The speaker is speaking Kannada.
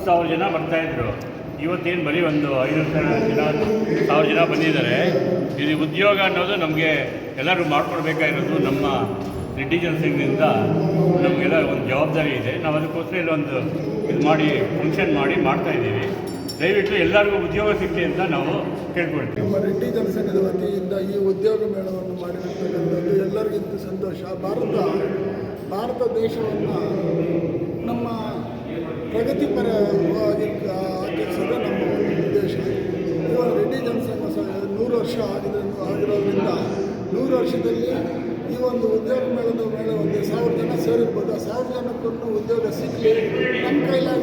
10,000 ಜನ ಬರ್ತಾಯಿದ್ರು. ಇವತ್ತೇನು ಬರೀ ಒಂದು 5,000 ಜನ ಬಂದಿದ್ದಾರೆ. ಇದು ಉದ್ಯೋಗ ಅನ್ನೋದು ನಮಗೆ ಎಲ್ಲರೂ ಮಾಡ್ಕೊಳ್ಬೇಕಾಗಿರೋದು ನಮ್ಮ ರೆಡ್ಡಿ ಜನಸಂಘದಿಂದ ನಮಗೆಲ್ಲ ಒಂದು ಜವಾಬ್ದಾರಿ ಇದೆ. ನಾವು ಅದಕ್ಕೋಸ್ಕರ ಇಲ್ಲೊಂದು ಇದು ಮಾಡಿ ಫಂಕ್ಷನ್ ಮಾಡಿ ಮಾಡ್ತಾಯಿದ್ದೀವಿ. ದಯವಿಟ್ಟು ಎಲ್ಲರಿಗೂ ಉದ್ಯೋಗ ಸಿಗಲಿ ಅಂತ ನಾವು ಕೇಳ್ಕೊಳ್ತೀವಿ. ನಮ್ಮ ರೆಡ್ಡಿ ಜನಸಂಘದ ವತಿಯಿಂದ ಈ ಉದ್ಯೋಗ ಮೇಳವನ್ನು ಮಾಡಿರ್ತಕ್ಕಂಥದ್ದು ಎಲ್ಲರಿಗಿಂತ ಸಂತೋಷ. ಭಾರತ ದೇಶವನ್ನು ನಮ್ಮ ಪ್ರಗತಿಪರವಾಗಿ ಆಗಿರಿಸೋದು ನಮ್ಮ ಒಂದು ಉದ್ದೇಶ. ಇವಾಗ ರೆಡ್ಡಿ ಜನಸಂಘ 100 ವರ್ಷ ಆಗಿರೋದ್ರಿಂದ 100 ವರ್ಷದಲ್ಲಿ ಈ ಒಂದು ಉದ್ಯೋಗ ಮೇಳದ ಮೇಲೆ ಒಂದು 1,000 ಜನ ಸೇರಿರ್ಬೋದು. 1,000 ಜನಕ್ಕೂ ಉದ್ಯೋಗ ಸಿಗಲಿ, ನಮ್ಮ ಕೈಲಾಗ